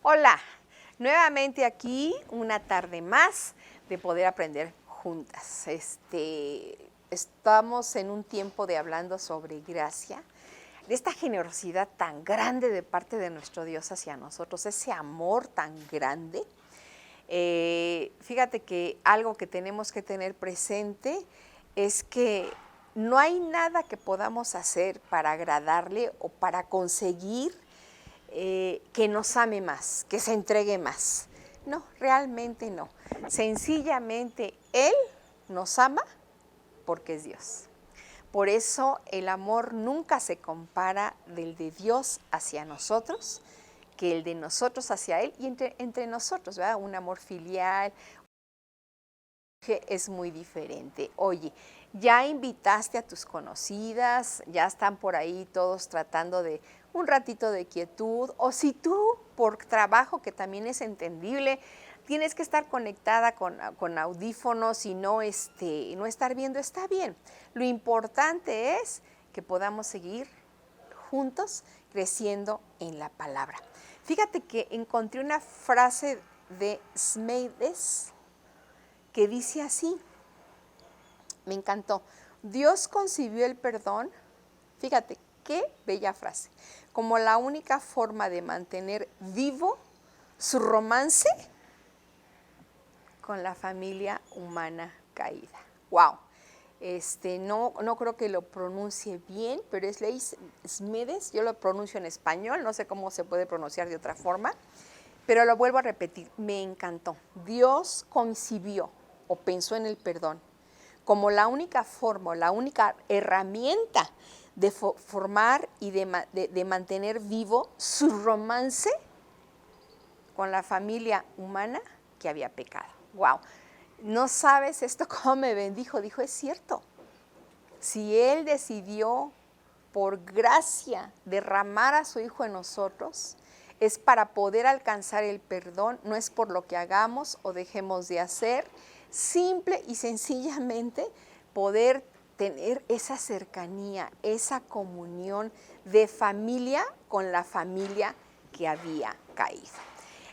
Hola, nuevamente aquí una tarde más de poder aprender juntas. Estamos en un tiempo de hablando sobre gracia, de esta generosidad tan grande de parte de nuestro Dios hacia nosotros, ese amor tan grande. Fíjate que algo que tenemos que tener presente es que no hay nada que podamos hacer para agradarle o para conseguir que nos ame más, que se entregue más. No, realmente no. Sencillamente Él nos ama porque es Dios. Por eso el amor nunca se compara del de Dios hacia nosotros que el de nosotros hacia Él y entre nosotros, ¿verdad? Un amor filial que es muy diferente. Oye, ya invitaste a tus conocidas, ya están por ahí todos tratando de un ratito de quietud, o si tú por trabajo, que también es entendible, tienes que estar conectada con audífonos y no estar viendo, está bien. Lo importante es que podamos seguir juntos creciendo en la palabra. Fíjate que encontré una frase de Smedes que dice así, me encantó: Dios concibió el perdón, fíjate qué bella frase, como la única forma de mantener vivo su romance con la familia humana caída. ¡Wow! No creo que lo pronuncie bien, pero es Ley Smedes, yo lo pronuncio en español, no sé cómo se puede pronunciar de otra forma, pero lo vuelvo a repetir, me encantó. Dios concibió o pensó en el perdón como la única forma, la única herramienta de formar y de mantener vivo su romance con la familia humana que había pecado. ¡Wow! No sabes esto cómo me bendijo. Dijo, es cierto. Si Él decidió por gracia derramar a su Hijo en nosotros, es para poder alcanzar el perdón, no es por lo que hagamos o dejemos de hacer, simple y sencillamente poder tener esa cercanía, esa comunión de familia con la familia que había caído.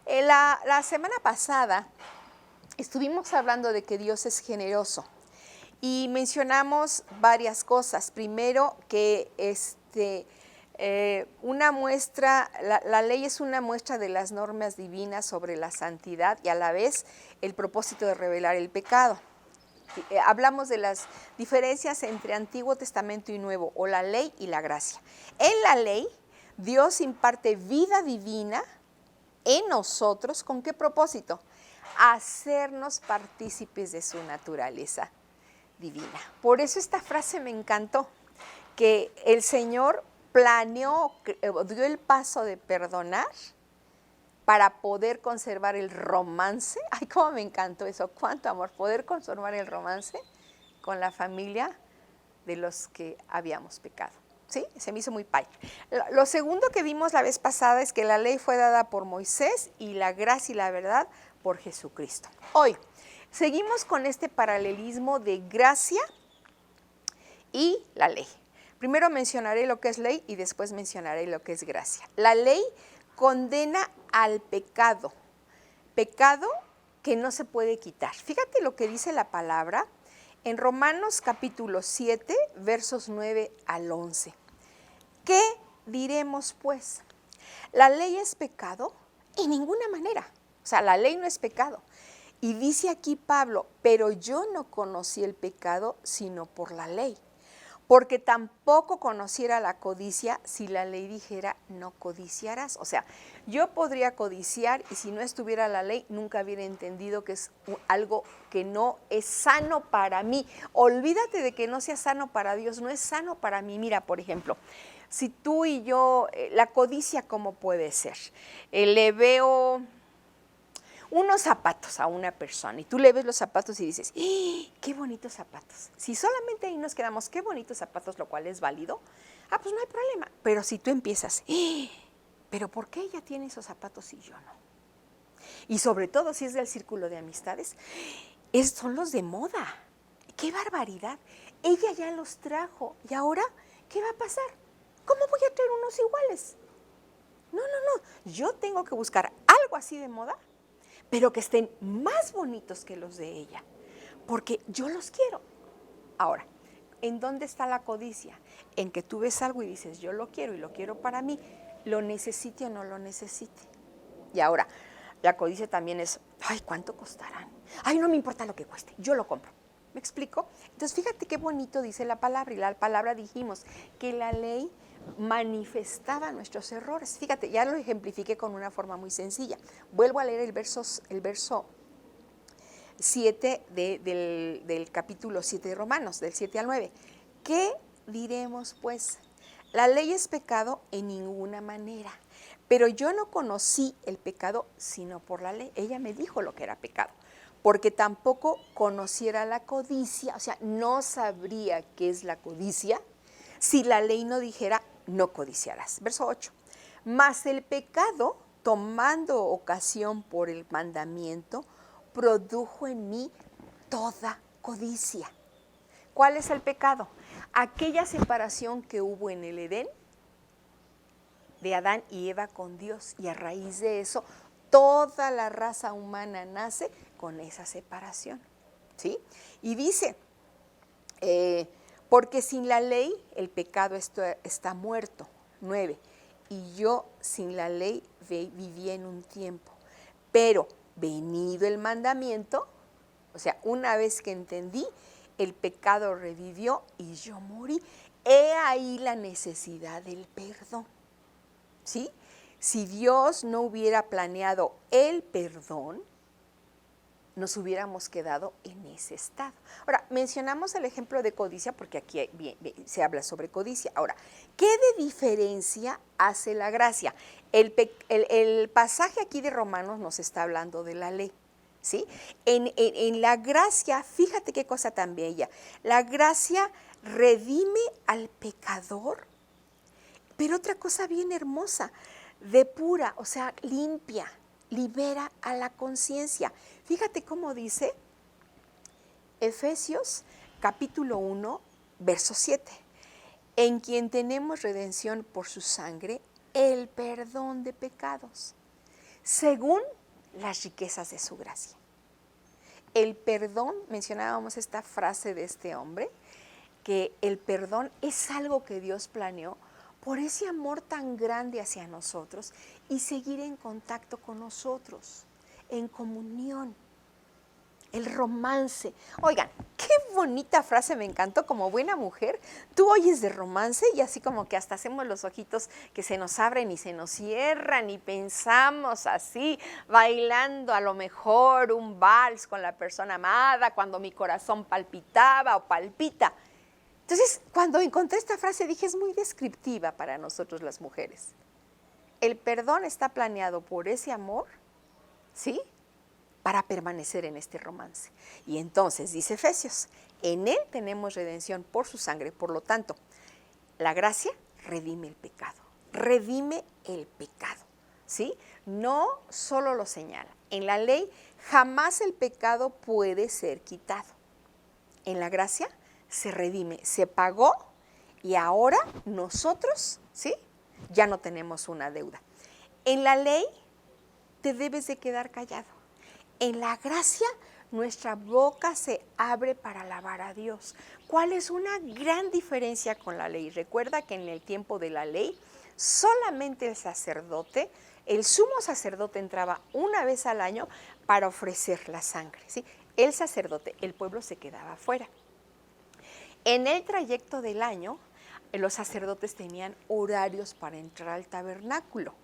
La semana pasada estuvimos hablando de que Dios es generoso y mencionamos varias cosas. Primero, que una muestra, la ley es una muestra de las normas divinas sobre la santidad y a la vez el propósito de revelar el pecado. Hablamos de las diferencias entre Antiguo Testamento y Nuevo, o la ley y la gracia. En la ley, Dios imparte vida divina en nosotros. ¿Con qué propósito? Hacernos partícipes de su naturaleza divina. Por eso esta frase me encantó, que el Señor planeó, dio el paso de perdonar para poder conservar el romance. Ay, cómo me encantó eso, cuánto amor, poder conservar el romance con la familia de los que habíamos pecado. ¿Sí? Se me hizo muy padre. Lo segundo que vimos la vez pasada es que la ley fue dada por Moisés y la gracia y la verdad por Jesucristo. Hoy seguimos con este paralelismo de gracia y la ley. Primero mencionaré lo que es ley y después mencionaré lo que es gracia. La ley condena al pecado, pecado que no se puede quitar. Fíjate lo que dice la palabra en Romanos capítulo 7, versos 9 al 11. ¿Qué diremos pues? ¿La ley es pecado? En ninguna manera. O sea, la ley no es pecado. Y dice aquí Pablo, pero yo no conocí el pecado sino por la ley, porque tampoco conociera la codicia si la ley dijera no codiciarás. O sea, yo podría codiciar y si no estuviera la ley nunca hubiera entendido que es algo que no es sano para mí. Olvídate de que no sea sano para Dios, no es sano para mí. Mira, por ejemplo, si tú y yo, la codicia, ¿cómo puede ser? Le veo unos zapatos a una persona y tú le ves los zapatos y dices, ¡qué bonitos zapatos! Si solamente ahí nos quedamos, ¡qué bonitos zapatos!, lo cual es válido, pues no hay problema. Pero si tú empiezas, ¿pero por qué ella tiene esos zapatos y yo no? Y sobre todo si es del círculo de amistades, son los de moda. ¡Qué barbaridad! Ella ya los trajo y ahora, ¿qué va a pasar? ¿Cómo voy a traer unos iguales? No, yo tengo que buscar algo algo así de moda, pero que estén más bonitos que los de ella, porque yo los quiero. Ahora, ¿en dónde está la codicia? En que tú ves algo y dices, yo lo quiero y lo quiero para mí, lo necesite o no lo necesite. Y ahora, la codicia también es, ay, ¿cuánto costarán? Ay, no me importa lo que cueste, yo lo compro. ¿Me explico? Entonces, fíjate qué bonito dice la palabra. Y la palabra dijimos que la ley manifestaba nuestros errores. Fíjate, ya lo ejemplifiqué con una forma muy sencilla. Vuelvo a leer el verso 7 del capítulo 7 de Romanos, del 7 al 9. ¿Qué diremos, pues? La ley es pecado en ninguna manera, pero yo no conocí el pecado sino por la ley. Ella me dijo lo que era pecado, porque tampoco conociera la codicia, o sea, no sabría qué es la codicia si la ley no dijera no codiciarás. Verso 8. Mas el pecado, tomando ocasión por el mandamiento, produjo en mí toda codicia. ¿Cuál es el pecado? Aquella separación que hubo en el Edén de Adán y Eva con Dios, y a raíz de eso toda la raza humana nace con esa separación, ¿sí? Y dice, porque sin la ley el pecado está muerto. 9. Y yo sin la ley viví en un tiempo, pero venido el mandamiento, o sea, una vez que entendí, el pecado revivió y yo morí. He ahí la necesidad del perdón, ¿sí? Si Dios no hubiera planeado el perdón, nos hubiéramos quedado en ese estado. Ahora, mencionamos el ejemplo de codicia porque aquí se habla sobre codicia. Ahora, ¿qué de diferencia hace la gracia? El pasaje aquí de Romanos nos está hablando de la ley, ¿sí? En la gracia, fíjate qué cosa tan bella. La gracia redime al pecador, pero otra cosa bien hermosa, depura, o sea, limpia, libera a la conciencia. Fíjate cómo dice Efesios capítulo 1, verso 7. En quien tenemos redención por su sangre, el perdón de pecados, según las riquezas de su gracia. El perdón, mencionábamos esta frase de este hombre, que el perdón es algo que Dios planeó por ese amor tan grande hacia nosotros y seguir en contacto con nosotros, en comunión, el romance. Oigan, qué bonita frase, me encantó. Como buena mujer, tú oyes de romance y así como que hasta hacemos los ojitos que se nos abren y se nos cierran y pensamos así, bailando a lo mejor un vals con la persona amada, cuando mi corazón palpitaba o palpita. Entonces, cuando encontré esta frase dije, es muy descriptiva para nosotros las mujeres. El perdón está planeado por ese amor, ¿sí?, para permanecer en este romance. Y entonces, dice Efesios, en él tenemos redención por su sangre. Por lo tanto, la gracia redime el pecado, ¿sí? No solo lo señala. En la ley jamás el pecado puede ser quitado. En la gracia se redime, se pagó y ahora nosotros, ¿sí?, ya no tenemos una deuda. En la ley te debes de quedar callado. En la gracia nuestra boca se abre para alabar a Dios. ¿Cuál es una gran diferencia con la ley? Recuerda que en el tiempo de la ley solamente el sacerdote, el sumo sacerdote, entraba una vez al año para ofrecer la sangre, ¿sí? El sacerdote, el pueblo se quedaba afuera. En el trayecto del año, los sacerdotes tenían horarios para entrar al tabernáculo,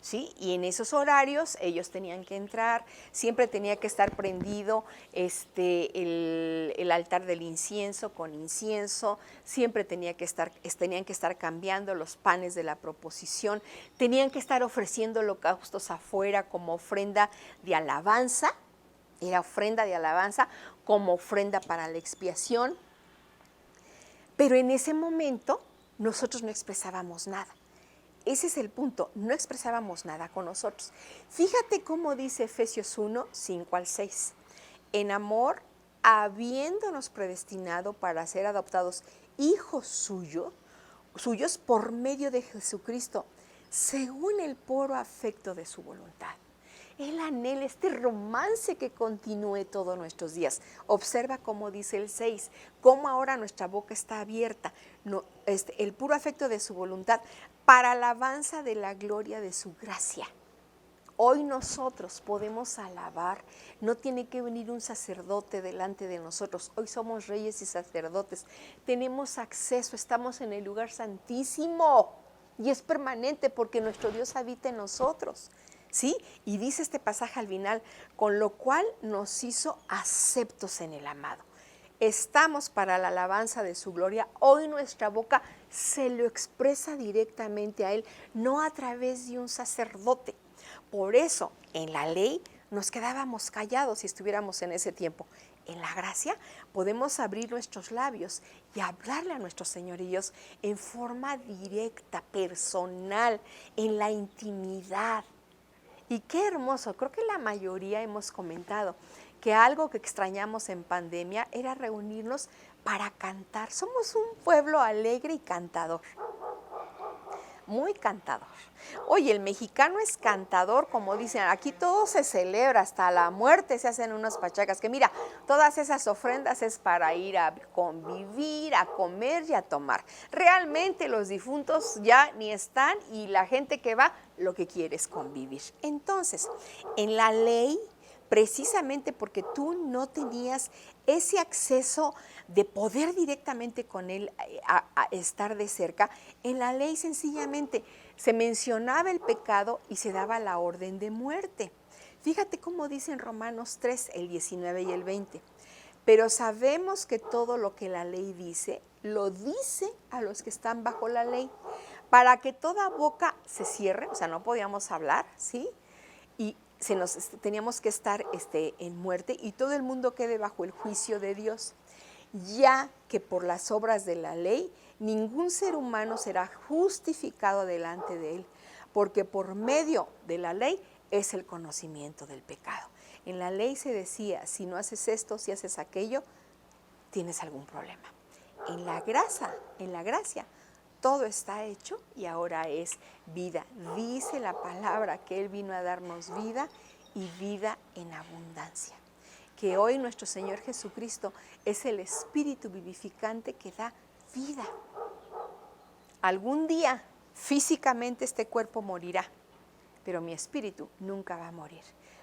¿sí? Y en esos horarios ellos tenían que entrar, siempre tenía que estar prendido el altar del incienso con incienso, siempre tenían que estar cambiando los panes de la proposición, tenían que estar ofreciendo holocaustos afuera como ofrenda de alabanza, era ofrenda de alabanza como ofrenda para la expiación. Pero en ese momento nosotros no expresábamos nada. Ese es el punto, no expresábamos nada con nosotros. Fíjate cómo dice Efesios 1, 5 al 6. En amor, habiéndonos predestinado para ser adoptados hijos suyos por medio de Jesucristo, según el puro afecto de su voluntad. Él anhela este romance que continúe todos nuestros días. Observa cómo dice el 6, cómo ahora nuestra boca está abierta, el puro afecto de su voluntad para alabanza de la gloria de su gracia. Hoy nosotros podemos alabar, no tiene que venir un sacerdote delante de nosotros. Hoy somos reyes y sacerdotes, tenemos acceso, estamos en el lugar santísimo y es permanente porque nuestro Dios habita en nosotros. ¿Sí? Y dice este pasaje al final, con lo cual nos hizo aceptos en el amado. Estamos para la alabanza de su gloria. Hoy nuestra boca se lo expresa directamente a Él, no a través de un sacerdote. Por eso, en la ley nos quedábamos callados si estuviéramos en ese tiempo. En la gracia podemos abrir nuestros labios y hablarle a nuestro Señor y Dios en forma directa, personal, en la intimidad. Y qué hermoso, creo que la mayoría hemos comentado que algo que extrañamos en pandemia era reunirnos para cantar. Somos un pueblo alegre y cantador, muy cantador. Oye, el mexicano es cantador, como dicen, aquí todo se celebra, hasta la muerte se hacen unas pachacas, que mira, todas esas ofrendas es para ir a convivir, a comer y a tomar. Realmente los difuntos ya ni están y la gente que va lo que quiere es convivir. Entonces, en la ley, precisamente porque tú no tenías ese acceso de poder directamente con Él a estar de cerca, en la ley sencillamente se mencionaba el pecado y se daba la orden de muerte. Fíjate cómo dice en Romanos 3, el 19 y el 20. Pero sabemos que todo lo que la ley dice, lo dice a los que están bajo la ley, para que toda boca se cierre, o sea, no podíamos hablar, ¿sí? Y teníamos que estar en muerte y todo el mundo quede bajo el juicio de Dios, ya que por las obras de la ley ningún ser humano será justificado delante de Él, porque por medio de la ley es el conocimiento del pecado. En la ley se decía, si no haces esto, si haces aquello, tienes algún problema. En la gracia, todo está hecho y ahora es vida. Dice la palabra que Él vino a darnos vida y vida en abundancia. Que hoy nuestro Señor Jesucristo es el Espíritu vivificante que da vida. Algún día físicamente este cuerpo morirá, pero mi espíritu nunca va a morir.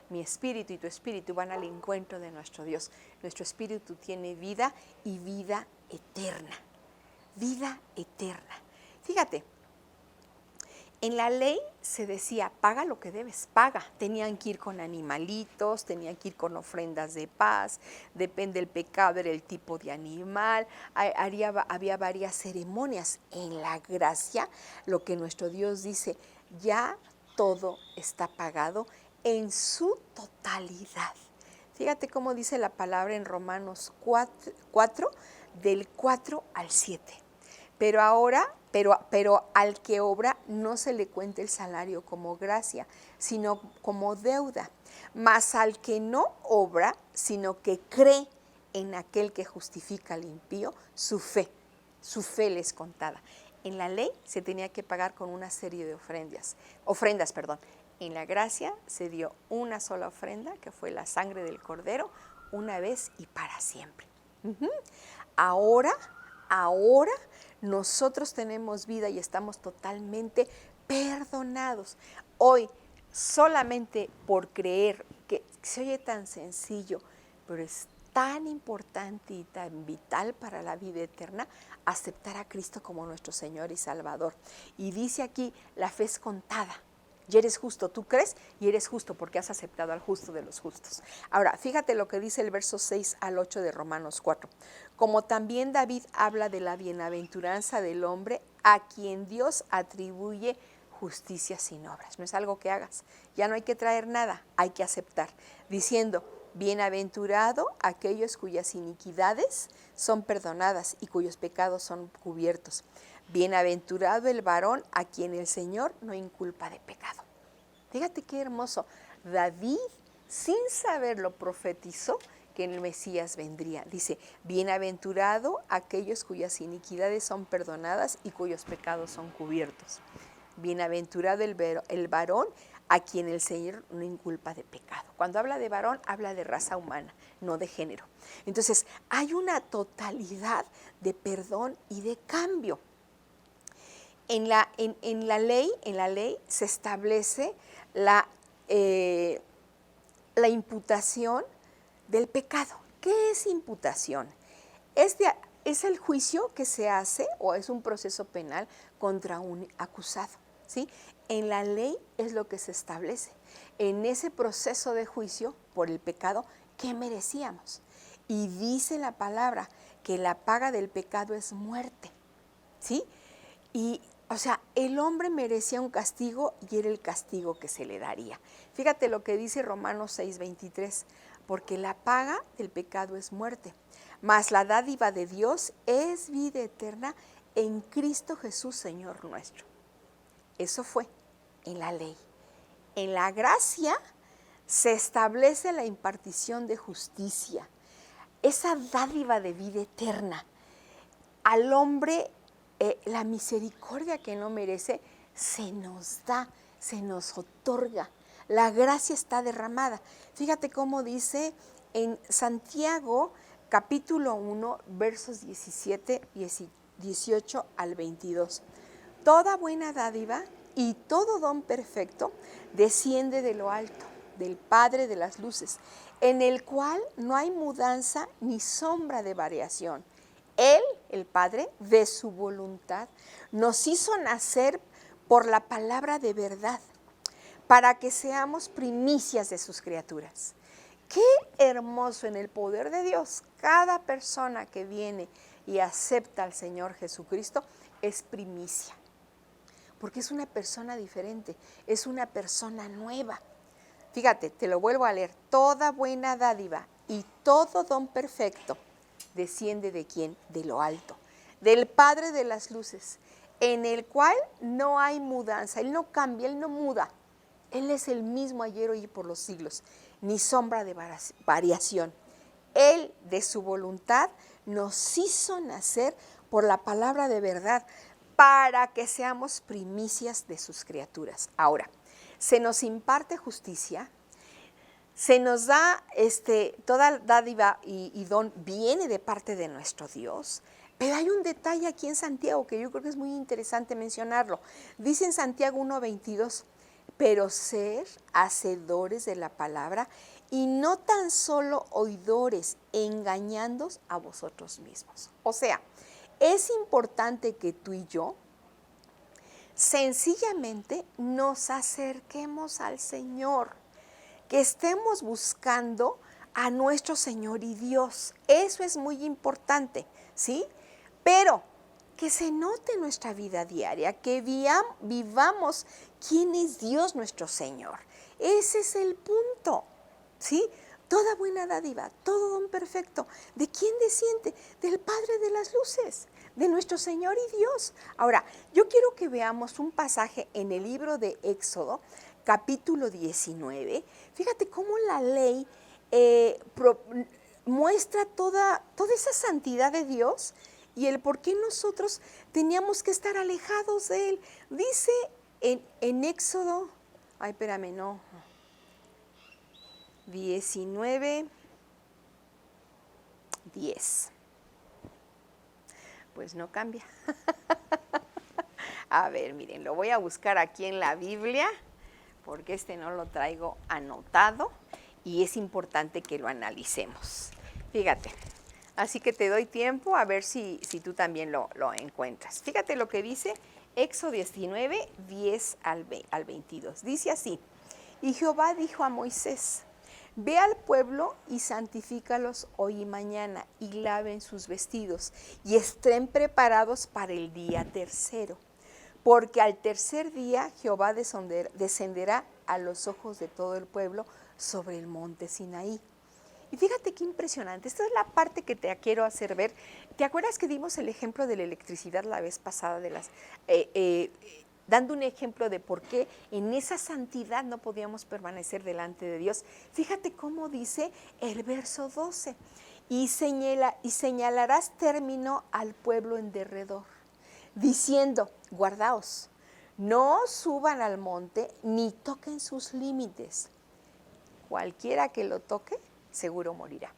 Mi espíritu y tu espíritu van al encuentro de nuestro Dios. Nuestro espíritu tiene vida y vida eterna. Vida eterna. Fíjate, en la ley se decía, paga lo que debes, paga. Tenían que ir con animalitos, tenían que ir con ofrendas de paz, depende del pecado, era el tipo de animal, había varias ceremonias. En la gracia, lo que nuestro Dios dice, ya todo está pagado en su totalidad. Fíjate cómo dice la palabra en Romanos 4 del 4 al 7. Pero al que obra no se le cuenta el salario como gracia, sino como deuda. Mas al que no obra, sino que cree en aquel que justifica al impío, su fe le es contada. En la ley se tenía que pagar con una serie de ofrendas. En la gracia se dio una sola ofrenda, que fue la sangre del Cordero, una vez y para siempre. Ahora nosotros tenemos vida y estamos totalmente perdonados. Hoy, solamente por creer, que se oye tan sencillo, pero es tan importante y tan vital para la vida eterna, aceptar a Cristo como nuestro Señor y Salvador. Y dice aquí, la fe es contada. Y eres justo, tú crees y eres justo porque has aceptado al justo de los justos. Ahora, fíjate lo que dice el verso 6 al 8 de Romanos 4. Como también David habla de la bienaventuranza del hombre a quien Dios atribuye justicia sin obras. No es algo que hagas, ya no hay que traer nada, hay que aceptar. Diciendo, bienaventurado aquellos cuyas iniquidades son perdonadas y cuyos pecados son cubiertos. Bienaventurado el varón a quien el Señor no inculpa de pecado. Fíjate qué hermoso. David, sin saberlo, profetizó que el Mesías vendría. Dice, bienaventurado aquellos cuyas iniquidades son perdonadas y cuyos pecados son cubiertos. Bienaventurado el varón a quien el Señor no inculpa de pecado. Cuando habla de varón, habla de raza humana, no de género. Entonces, hay una totalidad de perdón y de cambio. En la ley se establece la imputación del pecado. ¿Qué es imputación? Es el juicio que se hace o es un proceso penal contra un acusado, ¿sí? En la ley es lo que se establece. En ese proceso de juicio por el pecado, ¿qué merecíamos? Y dice la palabra que la paga del pecado es muerte, ¿sí? Y, o sea, el hombre merecía un castigo y era el castigo que se le daría. Fíjate lo que dice Romanos 6:23, porque la paga del pecado es muerte, mas la dádiva de Dios es vida eterna en Cristo Jesús, Señor nuestro. Eso fue en la ley. En la gracia se establece la impartición de justicia, esa dádiva de vida eterna. Al hombre, la misericordia que no merece se nos da, se nos otorga. La gracia está derramada. Fíjate cómo dice en Santiago, capítulo 1, versos 17, 18 al 22. Toda buena dádiva y todo don perfecto desciende de lo alto, del Padre de las luces, en el cual no hay mudanza ni sombra de variación. Él, el Padre, de su voluntad, nos hizo nacer por la palabra de verdad, para que seamos primicias de sus criaturas. Qué hermoso en el poder de Dios. Cada persona que viene y acepta al Señor Jesucristo es primicia, porque es una persona diferente, es una persona nueva. Fíjate, te lo vuelvo a leer. Toda buena dádiva y todo don perfecto desciende ¿de quién? De lo alto, del Padre de las luces, en el cual no hay mudanza. Él no cambia, Él no muda. Él es el mismo ayer, hoy y por los siglos, ni sombra de variación. Él, de su voluntad, nos hizo nacer por la palabra de verdad, para que seamos primicias de sus criaturas. Ahora, se nos imparte justicia, se nos da toda dádiva y don viene de parte de nuestro Dios, pero hay un detalle aquí en Santiago que yo creo que es muy interesante mencionarlo. Dice en Santiago 1:22, pero ser hacedores de la palabra y no tan solo oidores, engañándoos a vosotros mismos. O sea, es importante que tú y yo sencillamente nos acerquemos al Señor, que estemos buscando a nuestro Señor y Dios. Eso es muy importante, ¿sí? Pero que se note en nuestra vida diaria, que vivamos quién es Dios nuestro Señor. Ese es el punto, ¿sí? Toda buena dádiva, todo don perfecto. ¿De quién desciende? Del Padre de las luces, de nuestro Señor y Dios. Ahora, yo quiero que veamos un pasaje en el libro de Éxodo, capítulo 19. Fíjate cómo la ley muestra toda esa santidad de Dios y el por qué nosotros teníamos que estar alejados de Él. Dice en Éxodo, 19:10. Pues no cambia. A ver, miren, lo voy a buscar aquí en la Biblia, porque no lo traigo anotado y es importante que lo analicemos. Fíjate, así que te doy tiempo a ver si tú también lo encuentras. Fíjate lo que dice Éxodo 19, 10 al 22. Dice así: y Jehová dijo a Moisés, ve al pueblo y santifícalos hoy y mañana, y laven sus vestidos, y estén preparados para el día tercero. Porque al tercer día Jehová descenderá a los ojos de todo el pueblo sobre el monte Sinaí. Y fíjate qué impresionante. Esta es la parte que te quiero hacer ver. ¿Te acuerdas que dimos el ejemplo de la electricidad la vez pasada, dando un ejemplo de por qué en esa santidad no podíamos permanecer delante de Dios? Fíjate cómo dice el verso 12. Y señalarás término al pueblo en derredor, diciendo, guardaos, no suban al monte ni toquen sus límites. Cualquiera que lo toque, seguro morirá.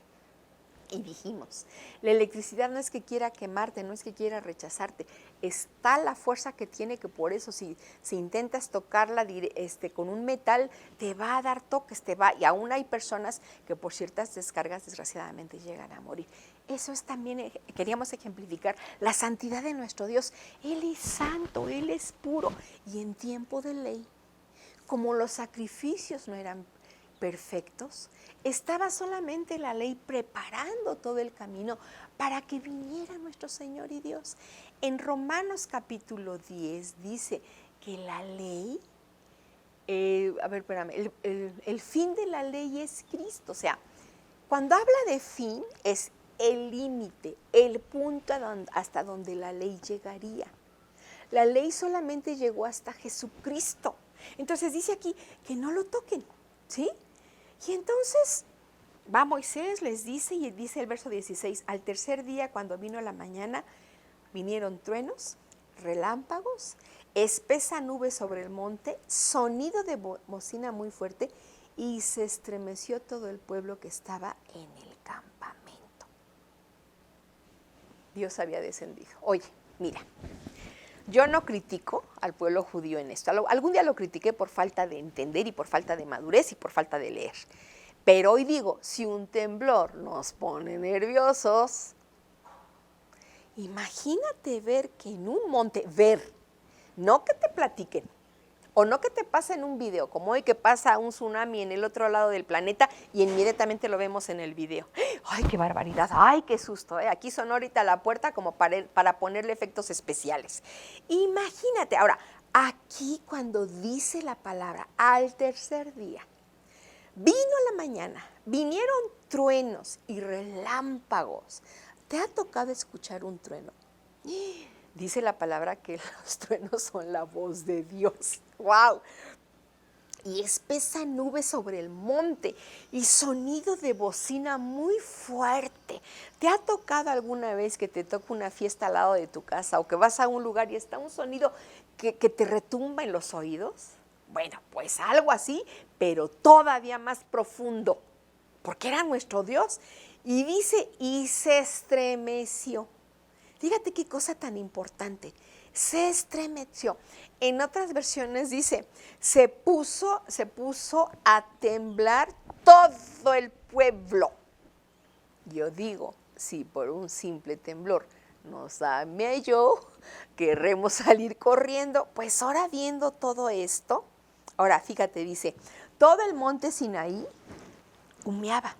Y dijimos, la electricidad no es que quiera quemarte, no es que quiera rechazarte, está la fuerza que tiene, que por eso si intentas tocarla con un metal, te va a dar toques, y aún hay personas que por ciertas descargas desgraciadamente llegan a morir. Eso es también, queríamos ejemplificar la santidad de nuestro Dios. Él es santo, Él es puro, y en tiempo de ley, como los sacrificios no eran perfectos, estaba solamente la ley preparando todo el camino para que viniera nuestro Señor y Dios. En Romanos capítulo 10 dice que la ley, el fin de la ley es Cristo. O sea, cuando habla de fin es el límite, el punto hasta donde la ley llegaría. La ley solamente llegó hasta Jesucristo. Entonces dice aquí que no lo toquen, ¿sí? Y entonces va Moisés, les dice, y dice el verso 16, al tercer día cuando vino la mañana, vinieron truenos, relámpagos, espesa nube sobre el monte, sonido de bocina muy fuerte, y se estremeció todo el pueblo que estaba en el campamento. Dios había descendido. Oye, mira, yo no critico al pueblo judío en esto. Algún día lo critiqué por falta de entender y por falta de madurez y por falta de leer. Pero hoy digo, si un temblor nos pone nerviosos, imagínate ver que en un monte, no que te platiquen, o no que te pasen un video, como hoy que pasa un tsunami en el otro lado del planeta y inmediatamente lo vemos en el video. ¡Ay, qué barbaridad! ¡Ay, qué susto! Aquí sonó ahorita la puerta como para ponerle efectos especiales. Imagínate, ahora, aquí cuando dice la palabra, al tercer día, vino la mañana, vinieron truenos y relámpagos. ¿Te ha tocado escuchar un trueno? Dice la palabra que los truenos son la voz de Dios. ¡Wow! Y espesa nube sobre el monte y sonido de bocina muy fuerte. ¿Te ha tocado alguna vez que te toca una fiesta al lado de tu casa o que vas a un lugar y está un sonido que te retumba en los oídos? Bueno, pues algo así, pero todavía más profundo, porque era nuestro Dios. Y dice, y se estremeció. Fíjate qué cosa tan importante. Se estremeció. En otras versiones dice, se puso a temblar todo el pueblo. Yo digo, si por un simple temblor nos da miedo, querremos salir corriendo, pues ahora viendo todo esto, ahora fíjate, dice, todo el monte Sinaí humeaba,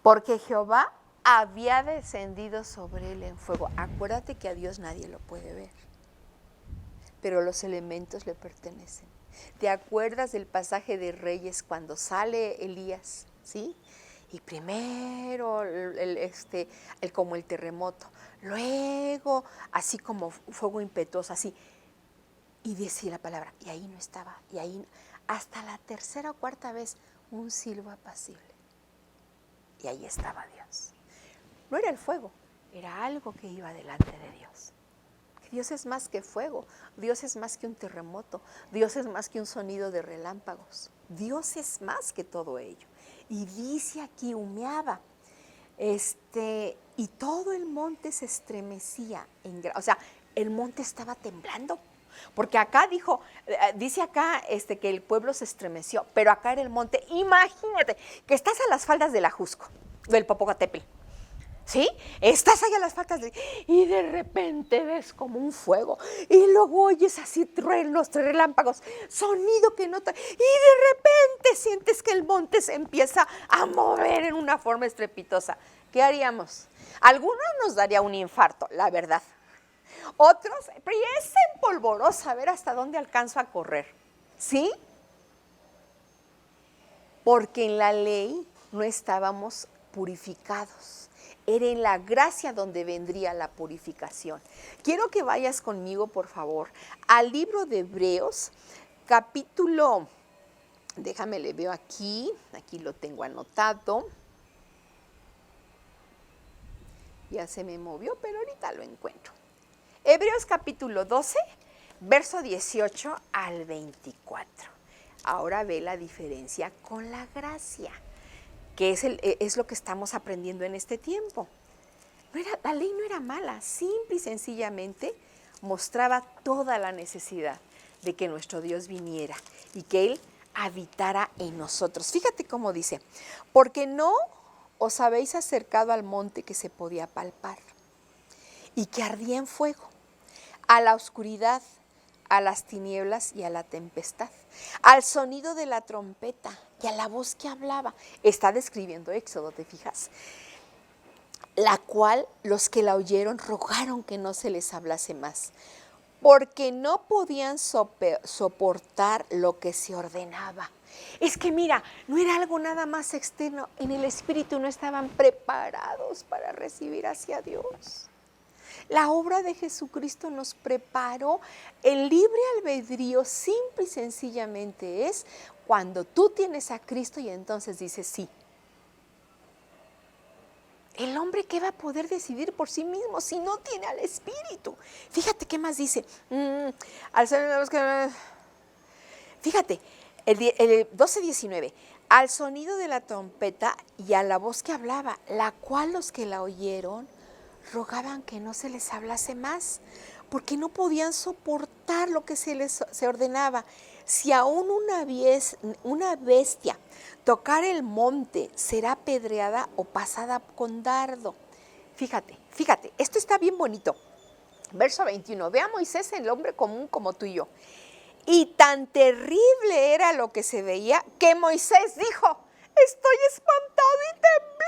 porque Jehová había descendido sobre él en fuego. Acuérdate que a Dios nadie lo puede ver, pero los elementos le pertenecen. ¿Te acuerdas del pasaje de Reyes cuando sale Elías, sí? Y primero como el terremoto, luego así como fuego impetuoso, así. Y decía la palabra, y ahí no estaba, y ahí hasta la tercera o cuarta vez un silbo apacible. Y ahí estaba Dios. No era el fuego, era algo que iba delante de Dios. Dios es más que fuego, Dios es más que un terremoto, Dios es más que un sonido de relámpagos. Dios es más que todo ello. Y dice aquí, humeaba, y todo el monte se estremecía. O sea, el monte estaba temblando. Porque acá dice acá que el pueblo se estremeció, pero acá era el monte. Imagínate que estás a las faldas del Ajusco, del Popocatépetl, ¿sí? Estás allá a las faldas y de repente ves como un fuego y luego oyes así truenos, relámpagos, sonido que no y de repente sientes que el monte se empieza a mover en una forma estrepitosa. ¿Qué haríamos? Algunos nos daría un infarto, la verdad. Otros, pero es empolvorosa, a ver hasta dónde alcanzo a correr, ¿sí? Porque en la ley no estábamos purificados. Era en la gracia donde vendría la purificación. Quiero que vayas conmigo, por favor, al libro de Hebreos, capítulo, déjame le veo aquí lo tengo anotado. Ya se me movió, pero ahorita lo encuentro. Hebreos capítulo 12, verso 18 al 24. Ahora ve la diferencia con la gracia, que es lo que estamos aprendiendo en este tiempo. La ley no era mala, simple y sencillamente mostraba toda la necesidad de que nuestro Dios viniera y que Él habitara en nosotros. Fíjate cómo dice, porque no os habéis acercado al monte que se podía palpar y que ardía en fuego, a la oscuridad, a las tinieblas y a la tempestad, al sonido de la trompeta y a la voz que hablaba. Está describiendo Éxodo, ¿te fijas? La cual los que la oyeron rogaron que no se les hablase más, porque no podían soportar lo que se ordenaba. Es que mira, no era algo nada más externo, en el espíritu no estaban preparados para recibir hacia Dios. La obra de Jesucristo nos preparó. El libre albedrío simple y sencillamente es cuando tú tienes a Cristo y entonces dices sí. El hombre, ¿qué va a poder decidir por sí mismo si no tiene al Espíritu? Fíjate qué más dice. Fíjate, el 12:19. Al sonido de la trompeta y a la voz que hablaba, la cual los que la oyeron rogaban que no se les hablase más, porque no podían soportar lo que se ordenaba. Si aún una bestia tocar el monte, será apedreada o pasada con dardo. Fíjate, esto está bien bonito. Verso 21, ve a Moisés, el hombre común como tú y yo. Y tan terrible era lo que se veía que Moisés dijo, estoy espantado y temblando.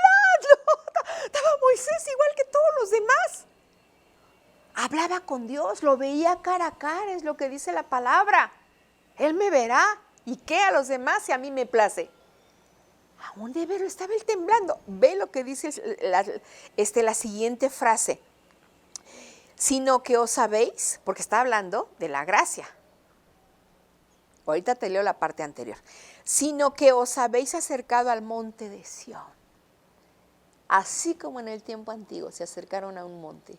Estaba Moisés igual que todos los demás. Hablaba con Dios, lo veía cara a cara, es lo que dice la palabra. Él me verá. ¿Y qué a los demás si a mí me place? Aún de verlo estaba él temblando. Ve lo que dice la siguiente frase. Sino que os sabéis, porque está hablando de la gracia. Ahorita te leo la parte anterior. Sino que os habéis acercado al monte de Sión. Así como en el tiempo antiguo se acercaron a un monte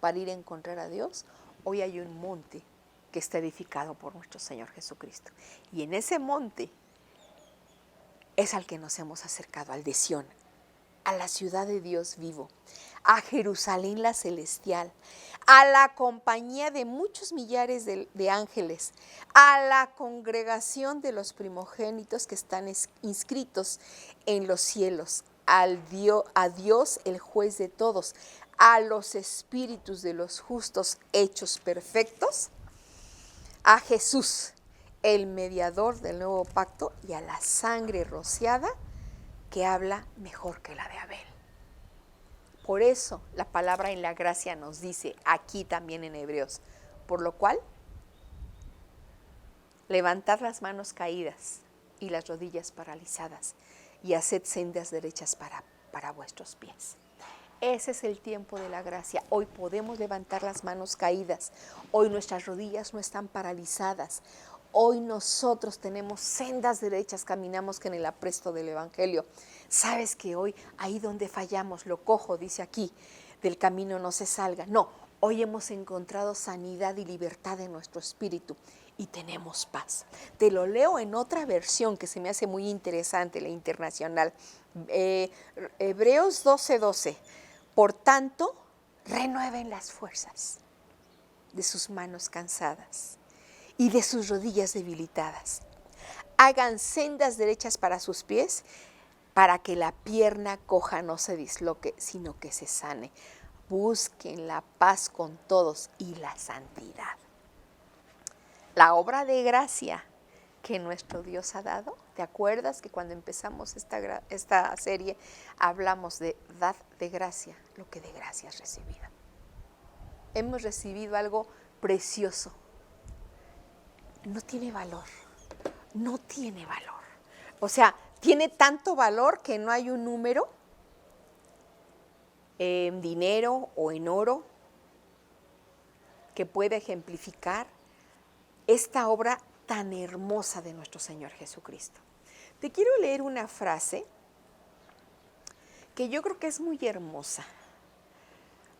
para ir a encontrar a Dios, hoy hay un monte que está edificado por nuestro Señor Jesucristo. Y en ese monte es al que nos hemos acercado, al de Sión, a la ciudad de Dios vivo, a Jerusalén la celestial, a la compañía de muchos millares de ángeles, a la congregación de los primogénitos que están inscritos en los cielos, a Dios el juez de todos, a los espíritus de los justos hechos perfectos, a Jesús, el mediador del nuevo pacto, y a la sangre rociada que habla mejor que la de Abel. Por eso la palabra en la gracia nos dice aquí también en Hebreos, por lo cual levantad las manos caídas y las rodillas paralizadas y haced sendas derechas para vuestros pies. Ese es el tiempo de la gracia. Hoy podemos levantar las manos caídas. Hoy nuestras rodillas no están paralizadas. Hoy nosotros tenemos sendas derechas, caminamos en el apresto del Evangelio. Sabes que hoy, ahí donde fallamos, lo cojo, dice aquí, del camino no se salga. No, hoy hemos encontrado sanidad y libertad en nuestro espíritu y tenemos paz. Te lo leo en otra versión que se me hace muy interesante, la internacional. Hebreos 12:12. Por tanto, renueven las fuerzas de sus manos cansadas y de sus rodillas debilitadas. Hagan sendas derechas para sus pies, para que la pierna coja no se disloque, sino que se sane. Busquen la paz con todos y la santidad. La obra de gracia que nuestro Dios ha dado. ¿Te acuerdas que cuando empezamos esta serie hablamos de dad de gracia, lo que de gracia has recibido? Hemos recibido algo precioso. No tiene valor, no tiene valor. O sea, tiene tanto valor que no hay un número en dinero o en oro que pueda ejemplificar esta obra tan hermosa de nuestro Señor Jesucristo. Te quiero leer una frase que yo creo que es muy hermosa.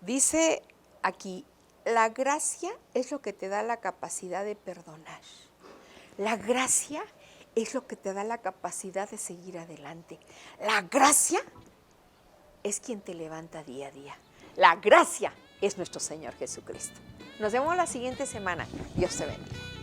Dice aquí, La gracia es lo que te da la capacidad de perdonar. La gracia es lo que te da la capacidad de seguir adelante. La gracia es quien te levanta día a día. La gracia es nuestro Señor Jesucristo. Nos vemos la siguiente semana. Dios te bendiga.